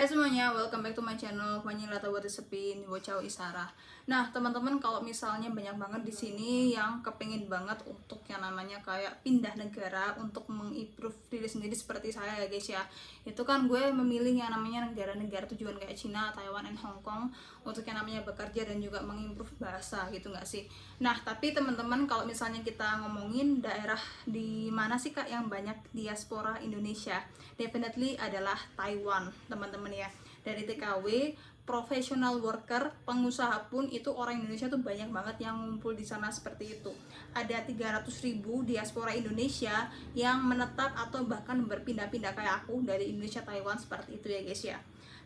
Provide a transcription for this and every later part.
Hai semuanya, welcome back to my channel. Panjang buat Sepin, Bocau Isara. Nah, teman-teman, kalau misalnya banyak banget di sini yang kepingin banget untuk yang namanya kayak pindah negara untuk mengimprove diri sendiri seperti saya ya guys ya. Itu kan gue memilih yang namanya negara-negara tujuan kayak Cina, Taiwan, dan Hong Kong untuk yang namanya bekerja dan juga mengimprove bahasa gitu nggak sih. Nah, tapi teman-teman, kalau misalnya kita ngomongin daerah di mana sih Kak yang banyak diaspora Indonesia, definitely adalah Taiwan, teman-teman ya. Dari TKW, professional worker, pengusaha pun itu orang Indonesia tuh banyak banget yang ngumpul di sana seperti itu. Ada 300.000 diaspora Indonesia yang menetap atau bahkan berpindah-pindah kayak aku dari Indonesia Taiwan seperti itu ya guys ya.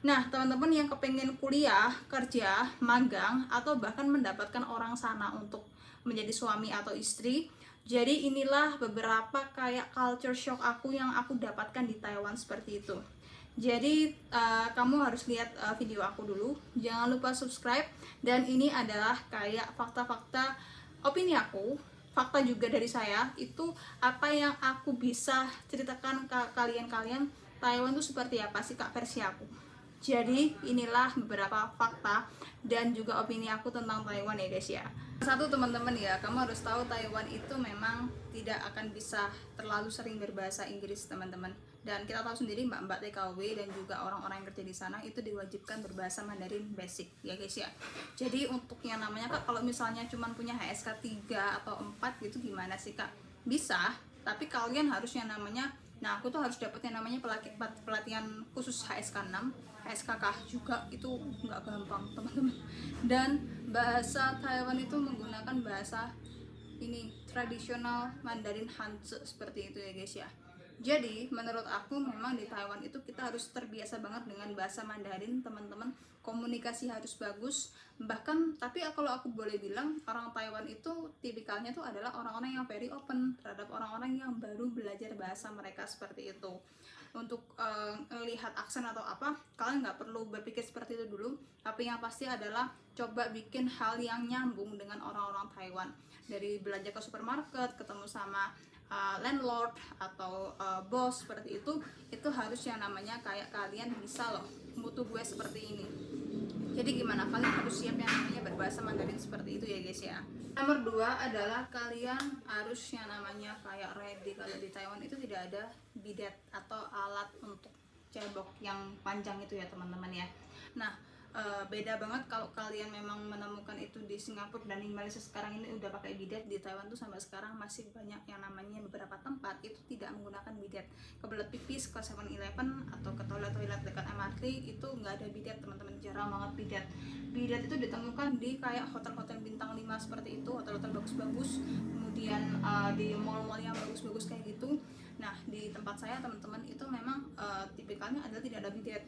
Nah, teman-teman yang kepengen kuliah, kerja, magang, atau bahkan mendapatkan orang sana untuk menjadi suami atau istri, jadi inilah beberapa kayak culture shock aku yang aku dapatkan di Taiwan seperti itu. Jadi kamu harus lihat video aku dulu, jangan lupa subscribe, dan ini adalah kayak fakta-fakta opini aku, fakta juga dari saya, itu apa yang aku bisa ceritakan ke kalian-kalian. Taiwan itu seperti apa sih Kak versi aku. Jadi inilah beberapa fakta dan juga opini aku tentang Taiwan ya guys ya. Satu teman-teman ya, kamu harus tahu Taiwan itu memang tidak akan bisa terlalu sering berbahasa Inggris teman-teman. Dan kita tahu sendiri mbak-mbak TKW dan juga orang-orang yang kerja di sana itu diwajibkan berbahasa Mandarin basic ya guys ya. Jadi untuk yang namanya Kak, kalau misalnya cuma punya HSK 3 atau 4 gitu gimana sih Kak? Bisa, tapi kalian harus yang namanya, nah aku tuh harus dapat yang namanya pelatihan khusus HSK 6, HSKK juga, itu nggak gampang teman-teman. Dan bahasa Taiwan itu menggunakan bahasa ini tradisional Mandarin Hanzi seperti itu ya guys ya. Jadi menurut aku memang di Taiwan itu kita harus terbiasa banget dengan bahasa Mandarin teman-teman. Komunikasi harus bagus. Bahkan tapi kalau aku boleh bilang, orang Taiwan itu tipikalnya tuh adalah orang-orang yang very open terhadap orang-orang yang baru belajar bahasa mereka seperti itu. Untuk lihat aksen atau apa, kalian nggak perlu berpikir seperti itu dulu, tapi yang pasti adalah coba bikin hal yang nyambung dengan orang-orang Taiwan. Dari belanja ke supermarket, ketemu sama landlord atau bos seperti itu harus yang namanya kayak kalian bisa loh mutu gue seperti ini. Jadi gimana, kalian harus siap yang namanya berbahasa Mandarin seperti itu ya guys ya. Nomor 2 adalah kalian harus yang namanya kayak ready. Kalau di Taiwan itu tidak ada bidet atau alat untuk cebok yang panjang itu ya teman-teman ya. Nah, beda banget kalau kalian memang menemukan itu di Singapura dan di Malaysia sekarang ini udah pakai bidet. Di Taiwan tuh sampai sekarang masih banyak yang namanya beberapa tempat itu tidak menggunakan bidet. Kebelet pipis ke 7-Eleven atau ke toilet-toilet dekat MRT itu nggak ada bidet teman-teman, jarang banget bidet. Bidet itu ditemukan di kayak hotel-hotel bintang 5 seperti itu, hotel-hotel bagus-bagus, kemudian di mall-mall yang bagus-bagus kayak gitu. Nah, di tempat saya teman-teman itu memang tipikalnya adalah tidak ada bidet,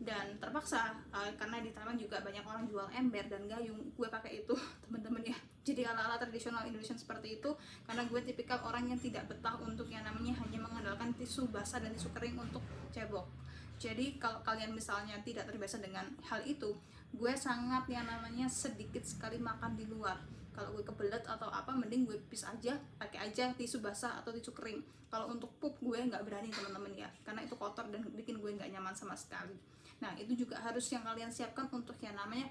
dan terpaksa karena di Taiwan juga banyak orang jual ember dan gayung, gue pakai itu teman-teman ya. Jadi ala-ala tradisional Indonesian seperti itu, karena gue tipikal orang yang tidak betah untuk yang namanya hanya mengandalkan tisu basah dan tisu kering untuk cebok. Jadi kalau kalian misalnya tidak terbiasa dengan hal itu, gue sangat yang namanya sedikit sekali makan di luar. Kalau gue kebelet atau apa, mending gue pipis aja, pakai aja tisu basah atau tisu kering. Kalau untuk pup gue nggak berani teman-teman ya, karena itu kotor dan bikin gue nggak nyaman sama sekali. Nah itu juga harus yang kalian siapkan untuk yang namanya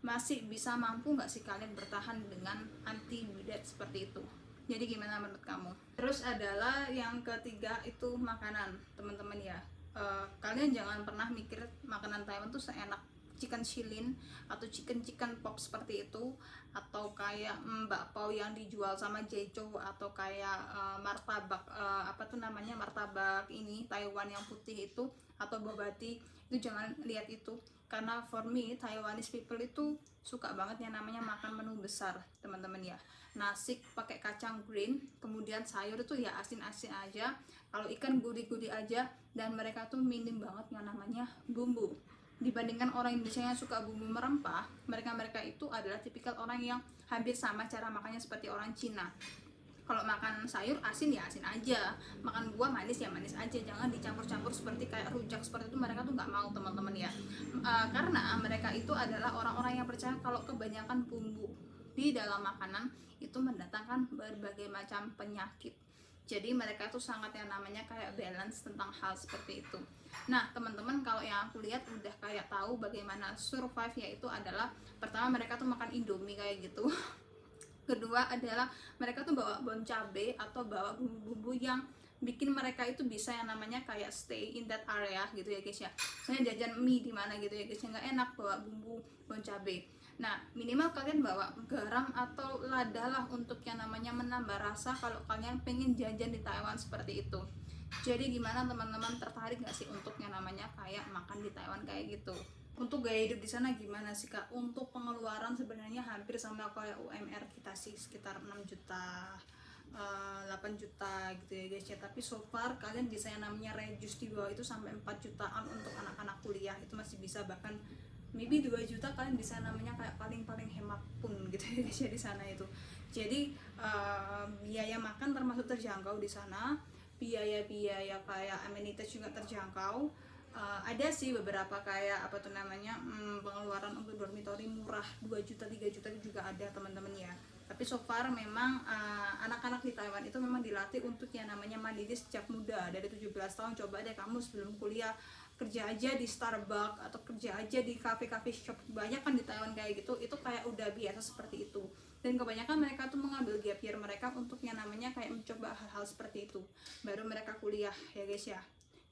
masih bisa mampu nggak sih kalian bertahan dengan anti bidet seperti itu. Jadi gimana menurut kamu? Terus adalah yang ketiga itu makanan teman-teman ya. Kalian jangan pernah mikir makanan Taiwan tuh seenak chicken shilin atau chicken pop seperti itu, atau kayak bakpao yang dijual sama Jeju, atau kayak martabak apa tuh namanya, martabak ini Taiwan yang putih itu, atau bobati. Itu jangan lihat itu, karena for me Taiwanese people itu suka banget yang namanya makan menu besar teman-teman ya. Nasi pakai kacang green, kemudian sayur itu ya asin-asin aja, kalau ikan gurih-gurih aja, dan mereka tuh minim banget yang namanya bumbu. Dibandingkan orang Indonesia yang suka bumbu merempah, mereka itu adalah tipikal orang yang hampir sama cara makannya seperti orang Cina. Kalau makan sayur asin ya asin aja, makan buah manis ya manis aja, jangan dicampur-campur seperti kayak rujak seperti itu, mereka tuh nggak mau teman-teman ya. Karena mereka itu adalah orang-orang yang percaya kalau kebanyakan bumbu di dalam makanan itu mendatangkan berbagai macam penyakit. Jadi mereka tuh sangat yang namanya kayak balance tentang hal seperti itu. Nah teman-teman, kalau yang aku lihat udah kayak tahu bagaimana survive, yaitu adalah pertama mereka tuh makan indomie kayak gitu. Kedua adalah mereka tuh bawa bon cabe atau bawa bumbu-bumbu yang bikin mereka itu bisa yang namanya kayak stay in that area gitu ya guys ya. Misalnya jajan mie di mana gitu ya guys, nggak enak bawa bumbu bon cabe. Nah minimal kalian bawa garam atau lada lah untuk yang namanya menambah rasa kalau kalian pengen jajan di Taiwan seperti itu. Jadi gimana teman-teman, tertarik gak sih untuk yang namanya kayak makan di Taiwan kayak gitu? Untuk gaya hidup di sana gimana sih kak? Untuk pengeluaran sebenarnya hampir sama kayak UMR kita sih, sekitar 6 juta 8 juta gitu ya guys ya. Tapi so far kalian bisa yang namanya reduce di bawah itu sampai 4 jutaan untuk anak-anak kuliah, itu masih bisa, bahkan maybe 2 juta kalian bisa namanya kayak paling hemat pun gitu ya guys ya di sana itu. Jadi biaya makan termasuk terjangkau di sana, biaya-biaya kayak amenities juga terjangkau. Ada sih beberapa kayak apa tuh namanya pengeluaran untuk dormitory murah 2 juta 3 juta itu juga ada teman-teman ya. Tapi so far memang anak-anak di Taiwan itu memang dilatih untuk yang namanya mandiri sejak muda, dari 17 tahun. Coba deh kamu sebelum kuliah kerja aja di Starbucks atau kerja aja di cafe shop, banyak kan di Taiwan kayak gitu, itu kayak udah biasa seperti itu. Dan kebanyakan mereka tuh mengambil gap year mereka untuk yang namanya kayak mencoba hal-hal seperti itu, baru mereka kuliah ya guys ya.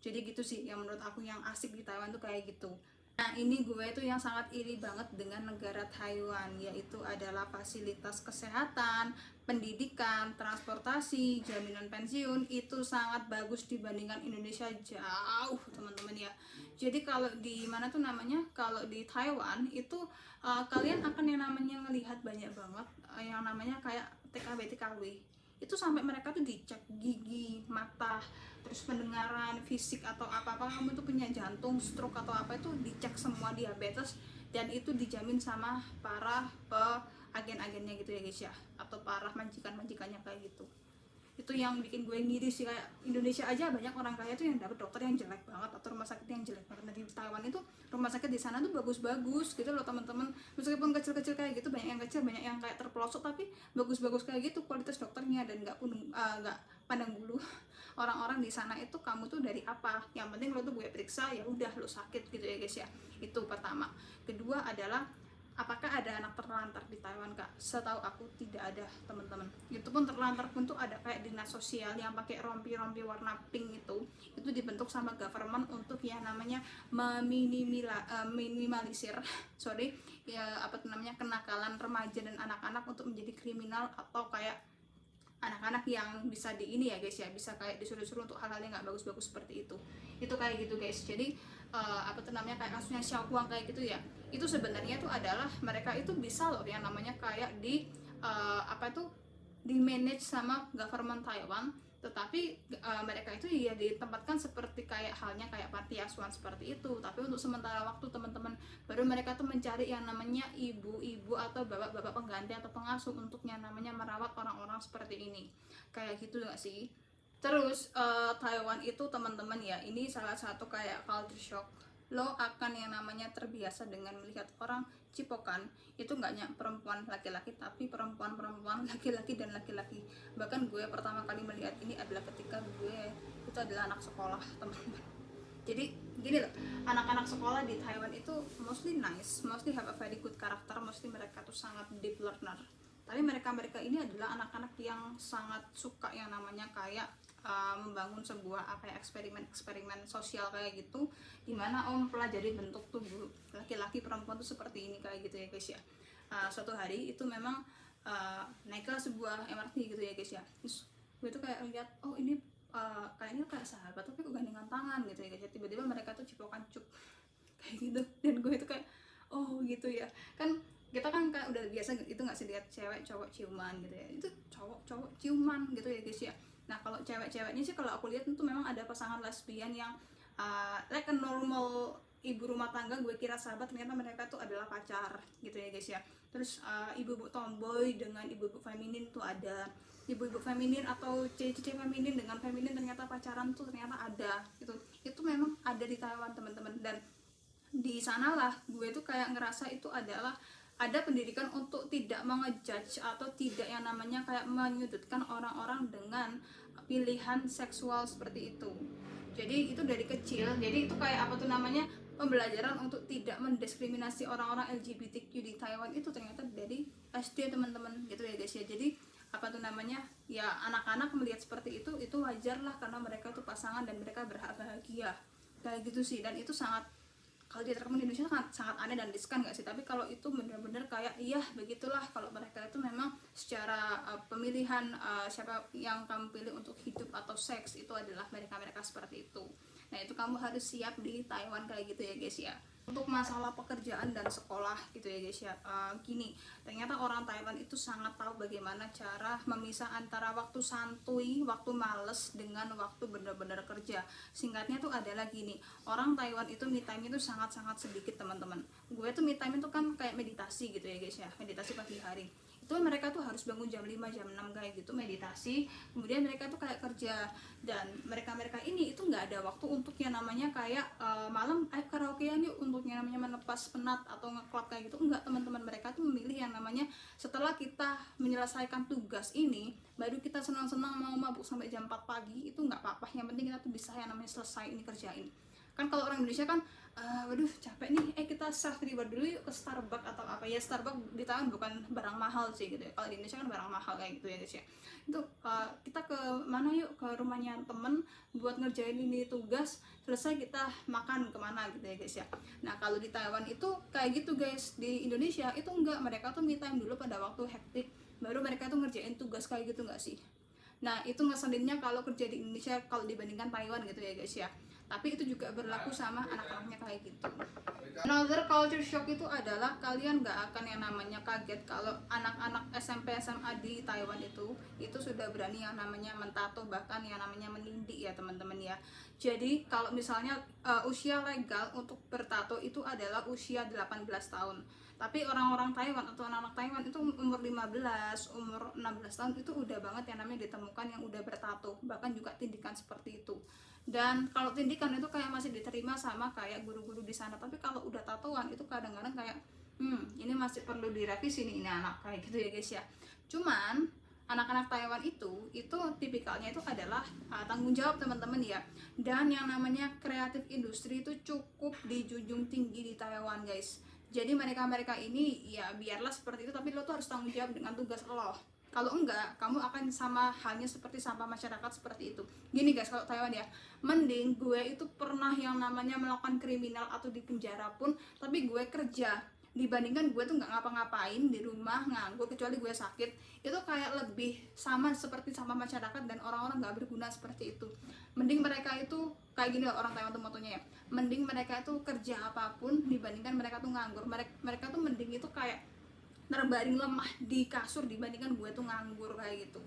Jadi gitu sih yang menurut aku yang asik di Taiwan tuh kayak gitu. Nah ini gue tuh yang sangat iri banget dengan negara Taiwan, yaitu adalah fasilitas kesehatan, pendidikan, transportasi, jaminan pensiun itu sangat bagus dibandingkan Indonesia jauh teman-teman ya. Jadi kalau di mana tuh namanya, kalau di Taiwan itu kalian akan yang namanya ngelihat banyak banget yang namanya kayak TKW itu, sampai mereka tuh dicek gigi, mata, terus pendengaran, fisik atau apa-apa kamu tuh punya jantung, stroke atau apa itu dicek semua, diabetes, dan itu dijamin sama para agen-agennya gitu ya guys ya, atau para majikan-majikannya kayak gitu. Itu yang bikin gue ngiri sih, kayak Indonesia aja banyak orang kaya tuh yang dapat dokter yang jelek banget atau rumah sakit yang jelek banget. Nah di Taiwan itu rumah sakit di sana tuh bagus-bagus gitu loh teman-teman, meskipun kecil-kecil kayak gitu, banyak yang kecil, banyak yang kayak terpelosok, tapi bagus-bagus kayak gitu kualitas dokternya, dan nggak pandang bulu orang-orang di sana itu kamu tuh dari apa, yang penting lo tuh gue periksa ya udah lo sakit gitu ya guys ya. Itu pertama. Kedua adalah apakah ada anak terlantar di Taiwan kak? Setahu aku tidak ada teman-teman. Itu pun terlantar pun tuh ada kayak dinas sosial yang pakai rompi-rompi warna pink itu dibentuk sama government untuk yang namanya minimalisir sorry ya apa tuh namanya kenakalan remaja dan anak-anak untuk menjadi kriminal, atau kayak anak-anak yang bisa di ini ya guys ya, bisa kayak disuruh-suruh untuk hal-hal yang nggak bagus-bagus seperti itu kayak gitu guys. Jadi apa tuh namanya kayak kasusnya Xiao Huang kayak gitu ya, itu sebenarnya tuh adalah mereka itu bisa loh yang namanya kayak di apa tuh di manage sama government Taiwan, tetapi mereka itu ya ditempatkan seperti kayak halnya kayak panti asuhan seperti itu, tapi untuk sementara waktu teman-teman, baru mereka tuh mencari yang namanya ibu-ibu atau bapak-bapak pengganti atau pengasuh untuk yang namanya merawat orang-orang seperti ini kayak gitu nggak sih. Terus Taiwan itu teman-teman ya, ini salah satu kayak culture shock. Lo akan yang namanya terbiasa dengan melihat orang cipokan itu nggak hanya perempuan laki-laki, tapi perempuan laki-laki dan laki-laki. Bahkan gue pertama kali melihat ini adalah ketika gue itu adalah anak sekolah teman-teman. Jadi gini loh, anak-anak sekolah di Taiwan itu mostly nice, mostly have a very good karakter, mostly mereka tuh sangat deep learner. Tapi mereka ini adalah anak-anak yang sangat suka yang namanya kayak membangun sebuah apa ya, eksperimen sosial kayak gitu, dimana mempelajari bentuk tubuh laki-laki perempuan tuh seperti ini kayak gitu ya guys ya. Suatu hari itu memang naiklah sebuah MRT gitu ya guys ya, terus gue tuh kayak lihat, oh ini kayaknya kayak sahabat tapi kok gandengan tangan gitu ya guys ya. Tiba-tiba mereka tuh cipokan cuk kayak gitu, dan gue itu kayak oh gitu ya kan, kita kan kayak udah biasa itu nggak sih lihat cewek cowok ciuman gitu ya, itu cowok ciuman gitu ya guys ya. Nah kalau ceweknya sih kalau aku lihat itu memang ada pasangan lesbian yang like a normal ibu rumah tangga, gue kira sahabat, ternyata mereka tuh adalah pacar gitu ya guys ya. Terus ibu-ibu tomboy dengan ibu-ibu feminin tuh ada, ibu-ibu feminin atau cici feminin dengan feminin ternyata pacaran tuh ternyata ada gitu. Itu memang ada di Taiwan teman-teman, dan di sanalah gue tuh kayak ngerasa itu adalah ada pendidikan untuk tidak mengejudge atau tidak yang namanya kayak menyudutkan orang-orang dengan pilihan seksual seperti itu. Jadi itu dari kecil, jadi itu kayak apa tuh namanya, pembelajaran untuk tidak mendiskriminasi orang-orang LGBTQ di Taiwan itu ternyata dari SD teman-teman gitu ya guys ya. Jadi apa tuh namanya, ya anak-anak melihat seperti itu wajar lah, karena mereka tuh pasangan dan mereka berhak bahagia kayak gitu sih. Dan itu sangat, kalau diterapkan di Indonesia sangat aneh dan riskan gak sih, tapi kalau itu benar-benar kayak iya begitulah, kalau mereka itu memang secara pemilihan siapa yang kamu pilih untuk hidup atau seks itu adalah mereka-mereka seperti itu. Nah itu kamu harus siap di Taiwan kayak gitu ya guys ya. Untuk masalah pekerjaan dan sekolah gitu ya guys ya, gini, ternyata orang Taiwan itu sangat tahu bagaimana cara memisah antara waktu santuy, waktu males dengan waktu benar-benar kerja. Singkatnya tuh adalah gini, orang Taiwan itu me time itu sangat-sangat sedikit teman-teman. Gue tuh me time itu kan kayak meditasi gitu ya guys ya, meditasi pagi hari. Itu mereka tuh harus bangun jam 5 jam 6 kayak gitu meditasi, kemudian mereka tuh kayak kerja. Dan mereka ini itu nggak ada waktu untuk yang namanya kayak malam karaokean yuk, untuk yang namanya melepas penat atau ngeklub kayak gitu, enggak teman-teman. Mereka tuh memilih yang namanya setelah kita menyelesaikan tugas ini baru kita senang-senang mau mabuk sampai jam 4 pagi, itu nggak apa-apa, yang penting kita tuh bisa yang namanya selesai ini kerjain. Kan kalau orang Indonesia kan waduh capek nih, kita self reward dulu yuk ke Starbucks atau apa ya. Starbucks di Taiwan bukan barang mahal sih gitu ya, kalau di Indonesia kan barang mahal kayak gitu ya guys ya. Itu kita ke mana yuk, ke rumahnya temen buat ngerjain ini tugas, selesai kita makan kemana gitu ya guys ya. Nah kalau di Taiwan itu kayak gitu guys. Di Indonesia itu enggak, mereka tuh me time dulu pada waktu hektik, baru mereka tuh ngerjain tugas kayak gitu, enggak sih? Nah itu ngeselinnya kalau kerja di Indonesia kalau dibandingkan Taiwan gitu ya guys ya. Tapi itu juga berlaku sama anak-anaknya kayak gitu. Another culture shock itu adalah kalian gak akan yang namanya kaget kalau anak-anak SMP SMA di Taiwan itu sudah berani yang namanya mentato, bahkan yang namanya menindi ya teman-teman ya. Jadi kalau misalnya usia legal untuk bertato itu adalah usia 18 tahun. Tapi orang-orang Taiwan atau anak-anak Taiwan itu umur 15, umur 16 tahun itu udah banget yang namanya ditemukan yang udah bertato, bahkan juga tindikan seperti itu. Dan kalau tindikan itu kayak masih diterima sama kayak guru-guru di sana, tapi kalau udah tatoan itu kadang-kadang kayak ini masih perlu direvisi nih ini anak kayak gitu ya guys ya. Cuman anak-anak Taiwan itu tipikalnya itu adalah tanggung jawab teman-teman ya. Dan yang namanya kreatif industri itu cukup dijunjung tinggi di Taiwan guys. Jadi mereka ini ya biarlah seperti itu, tapi lo tuh harus tanggung jawab dengan tugas lo. Kalau enggak, kamu akan sama halnya seperti sampah masyarakat seperti itu. Gini guys, kalau Taiwan ya, mending gue itu pernah yang namanya melakukan kriminal atau di penjara pun, tapi gue kerja, dibandingkan gue tuh nggak ngapa-ngapain di rumah nganggur kecuali gue sakit. Itu kayak lebih sama seperti sampah masyarakat dan orang-orang nggak berguna seperti itu. Mending mereka itu kayak gini loh, orang Taiwan tuh motonya ya, mending mereka itu kerja apapun dibandingkan mereka tuh nganggur. Mereka tuh mending itu kayak terbaring lemah di kasur dibandingkan gue tuh nganggur kayak gitu.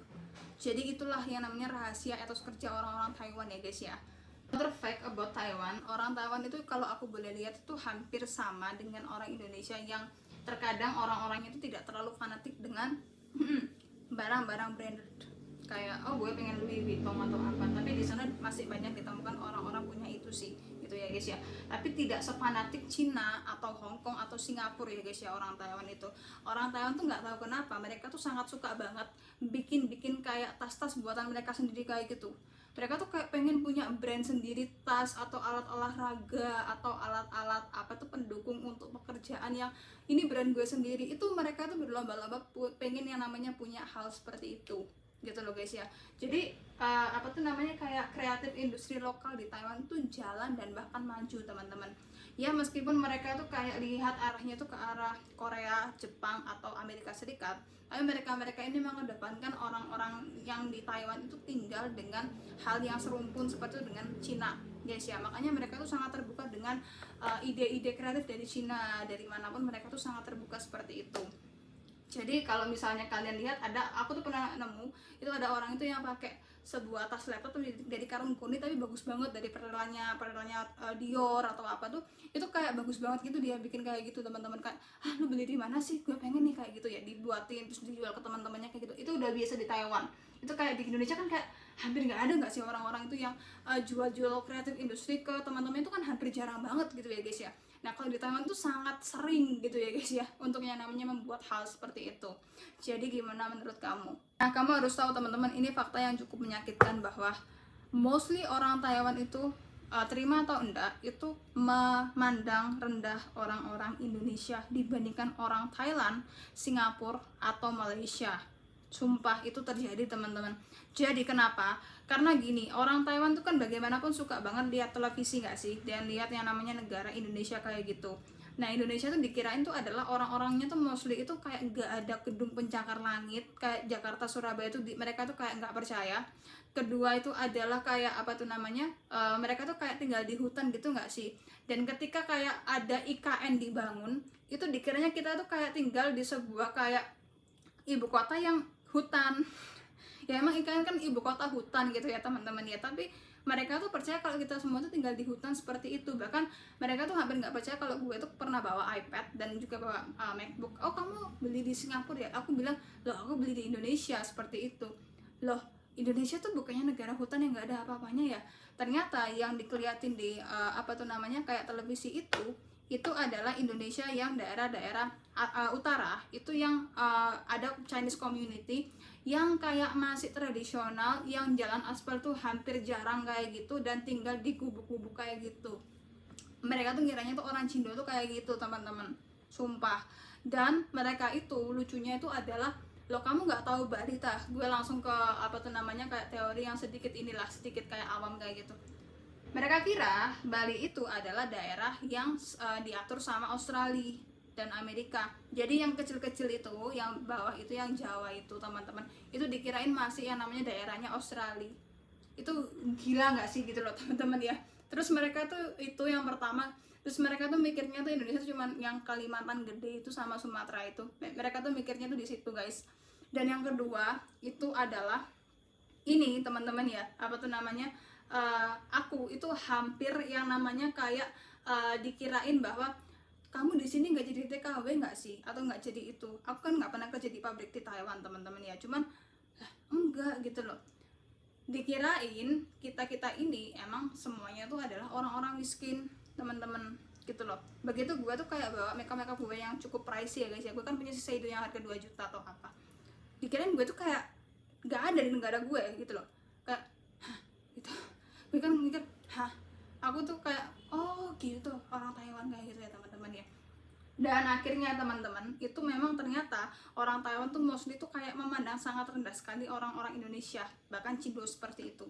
Jadi itulah yang namanya rahasia etos kerja orang-orang Taiwan ya guys ya. Another fact about Taiwan, orang Taiwan itu kalau aku boleh lihat itu hampir sama dengan orang Indonesia, yang terkadang orang-orangnya itu tidak terlalu fanatik dengan barang-barang branded. Kayak gue pengen Louis Vuitton atau apa, tapi di sana masih banyak ditemukan orang-orang punya itu sih gitu ya guys ya. Tapi tidak sefanatik Cina atau Hong Kong atau Singapura ya guys ya orang Taiwan itu. Orang Taiwan tuh nggak tahu kenapa mereka tuh sangat suka banget bikin kayak tas-tas buatan mereka sendiri kayak gitu. Mereka tuh kayak pengen punya brand sendiri tas atau alat olahraga atau alat-alat apa tuh pendukung untuk pekerjaan yang ini brand gue sendiri. Itu mereka tuh berlomba-lomba pengen yang namanya punya hal seperti itu gitu loh guys ya. Jadi apa tuh namanya kayak kreatif industri lokal di Taiwan tuh jalan dan bahkan maju teman-teman ya. Meskipun mereka tuh kayak lihat arahnya tuh ke arah Korea, Jepang atau Amerika Serikat, tapi mereka ini mengedepankan orang-orang yang di Taiwan itu tinggal dengan hal yang serumpun seperti itu dengan Cina guys ya. Makanya mereka tuh sangat terbuka dengan ide-ide kreatif dari Cina, dari manapun mereka tuh sangat terbuka seperti itu. Jadi kalau misalnya kalian lihat, aku tuh pernah nemu itu ada orang itu yang pakai sebuah tas laptop tuh dari karung kuning tapi bagus banget, dari perelanya Dior atau apa tuh, itu kayak bagus banget gitu dia bikin kayak gitu teman-teman. Kayak lu beli di mana sih, gue pengen nih kayak gitu ya, dibuatin terus dijual ke teman-temannya kayak gitu. Itu udah biasa di Taiwan. Itu kayak di Indonesia kan kayak hampir nggak ada nggak sih orang-orang itu yang jual-jual kreatif industri ke teman-teman, itu kan hampir jarang banget gitu ya guys ya. Nah kalau di Taiwan tuh sangat sering gitu ya guys ya untuk yang namanya membuat hal seperti itu. Jadi gimana menurut kamu? Nah kamu harus tahu teman-teman, ini fakta yang cukup menyakitkan bahwa mostly orang Taiwan itu terima atau enggak itu memandang rendah orang-orang Indonesia dibandingkan orang Thailand, Singapura atau Malaysia. Sumpah itu terjadi teman-teman. Jadi kenapa? Karena gini, orang Taiwan tuh kan bagaimanapun suka banget lihat televisi gak sih, dan lihat yang namanya negara Indonesia kayak gitu. Nah Indonesia tuh dikirain tuh adalah orang-orangnya tuh mostly itu kayak gak ada gedung pencakar langit kayak Jakarta, Surabaya tuh mereka tuh kayak nggak percaya. Kedua itu adalah kayak apa tuh namanya, mereka tuh kayak tinggal di hutan gitu nggak sih. Dan ketika kayak ada IKN dibangun, itu dikiranya kita tuh kayak tinggal di sebuah kayak ibu kota yang hutan. Ya emang IKN kan ibu kota hutan gitu ya teman-teman ya, tapi mereka tuh percaya kalau kita semua tuh tinggal di hutan seperti itu. Bahkan mereka tuh hampir nggak percaya kalau gue tuh pernah bawa iPad dan juga bawa MacBook. Oh kamu beli di Singapura ya? Aku bilang loh aku beli di Indonesia, seperti itu. Loh Indonesia tuh bukannya negara hutan yang nggak ada apa-apanya ya? Ternyata yang dikeliatin di apa tuh namanya kayak televisi itu adalah Indonesia yang daerah-daerah utara itu yang ada Chinese community yang kayak masih tradisional, yang jalan aspal tuh hampir jarang kayak gitu, dan tinggal di gubuk-gubuk kayak gitu. Mereka tuh ngiranya tuh orang Cindo tuh kayak gitu teman-teman, sumpah. Dan mereka itu lucunya itu adalah, lo kamu nggak tahu Mbak Rita, gue langsung ke apa tuh namanya kayak teori yang sedikit sedikit kayak awam kayak gitu. Mereka kira Bali itu adalah daerah yang diatur sama Australia dan Amerika. Jadi yang kecil-kecil itu, yang bawah itu, yang Jawa itu teman-teman, itu dikirain masih yang namanya daerahnya Australia. Itu gila nggak sih gitu loh teman-teman ya. Terus mereka tuh itu yang pertama, terus mereka tuh mikirnya tuh Indonesia cuma yang Kalimantan gede itu sama Sumatera itu. Mereka tuh mikirnya tuh di situ guys. Dan yang kedua itu adalah ini teman-teman ya, apa tuh namanya, aku itu hampir yang namanya kayak dikirain bahwa kamu di sini nggak jadi TKW nggak sih, atau nggak jadi itu. Aku kan nggak pernah kerja di pabrik di Taiwan teman-teman ya, cuman enggak gitu loh. Dikirain kita ini emang semuanya tuh adalah orang-orang miskin teman-teman gitu loh. Begitu gue tuh kayak bawa makeup gue yang cukup pricey ya guys ya, gue kan punya Shiseido yang harga 2 juta atau apa. Dikirain gue tuh kayak nggak ada di negara gue gitu loh, kayak gitu. Gue kan mikir aku tuh kayak oh gitu orang Taiwan kayak gitu ya teman-teman ya. Dan akhirnya teman-teman itu memang ternyata orang Taiwan tuh mostly tuh kayak memandang sangat rendah sekali orang-orang Indonesia, bahkan Cindo seperti itu.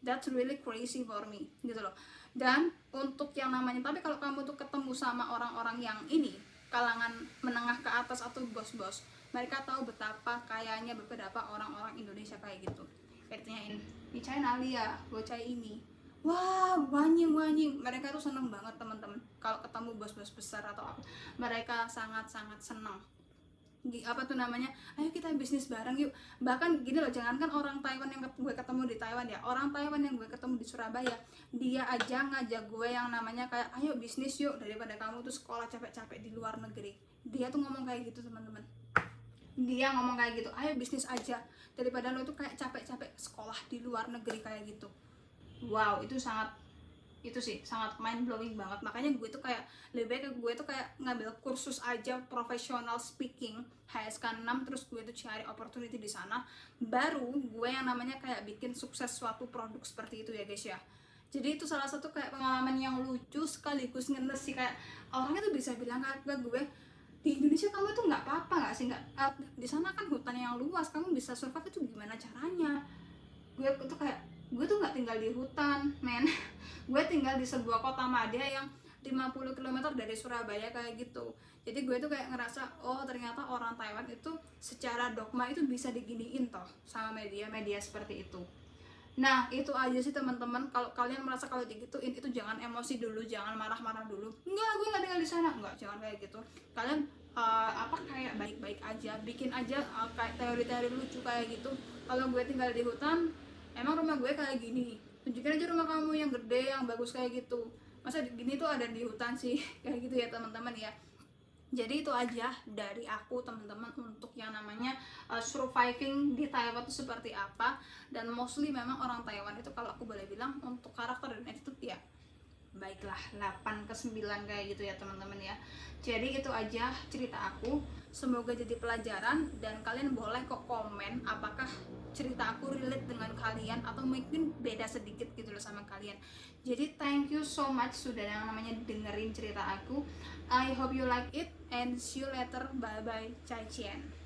That's really crazy for me gitu loh. Dan untuk yang namanya, tapi kalau kamu tuh ketemu sama orang-orang yang ini kalangan menengah ke atas atau bos-bos, mereka tahu betapa kayanya beberapa orang-orang Indonesia kayak gitu. Kayak ditanyain, di China ya, bocah ini, wah wanying, mereka tuh seneng banget teman-teman kalau ketemu bos-bos besar atau apa. Mereka sangat-sangat seneng, apa tuh namanya, ayo kita bisnis bareng yuk. Bahkan gini loh, jangankan orang Taiwan yang gue ketemu di Taiwan ya, orang Taiwan yang gue ketemu di Surabaya, dia aja ngajak gue yang namanya kayak ayo bisnis yuk, daripada kamu tuh sekolah capek-capek di luar negeri. Dia tuh ngomong kayak gitu teman-teman, dia ngomong kayak gitu, ayo bisnis aja daripada lo tuh kayak capek-capek sekolah di luar negeri kayak gitu. Wow, itu sangat mind blowing banget. Makanya gue tuh kayak lebih baik gue tuh kayak ngambil kursus aja professional speaking HSK 6, terus gue tuh cari opportunity di sana, baru gue yang namanya kayak bikin sukses suatu produk seperti itu ya guys ya. Jadi itu salah satu kayak pengalaman yang lucu sekaligus ngenes sih, kayak orangnya tuh bisa bilang ke gue, di Indonesia kamu tuh nggak apa-apa nggak sih, nggak di sana kan hutan yang luas, kamu bisa survive itu gimana caranya. Gue tuh kayak, gue tuh nggak tinggal di hutan men. Gue tinggal di sebuah kota madya yang 50 km dari Surabaya kayak gitu. Jadi gue tuh kayak ngerasa oh ternyata orang Taiwan itu secara dogma itu bisa diginiin toh sama media-media seperti itu. Nah itu aja sih teman-teman. Kalau kalian merasa kalau digituin itu jangan emosi dulu, jangan marah-marah dulu. Enggak, gue nggak tinggal di sana, enggak, jangan kayak gitu. Kalian kayak baik-baik aja, bikin aja kayak teori-teori lucu kayak gitu. Kalau gue tinggal di hutan, emang rumah gue kayak gini, tunjukin aja rumah kamu yang gede yang bagus kayak gitu. Masa gini tuh ada di hutan sih kayak gitu ya teman-teman ya. Jadi itu aja dari aku teman-teman untuk yang namanya surviving di Taiwan itu seperti apa. Dan mostly memang orang Taiwan itu kalau aku boleh bilang untuk karakter dan attitude ya baiklah 8 ke 9 kayak gitu ya teman-teman ya. Jadi itu aja cerita aku, semoga jadi pelajaran dan kalian boleh kok komen apakah cerita aku relate dengan kalian atau mungkin beda sedikit gitu loh sama kalian. Jadi thank you so much sudah yang namanya dengerin cerita aku. I hope you like it and see you later, bye bye, 再见。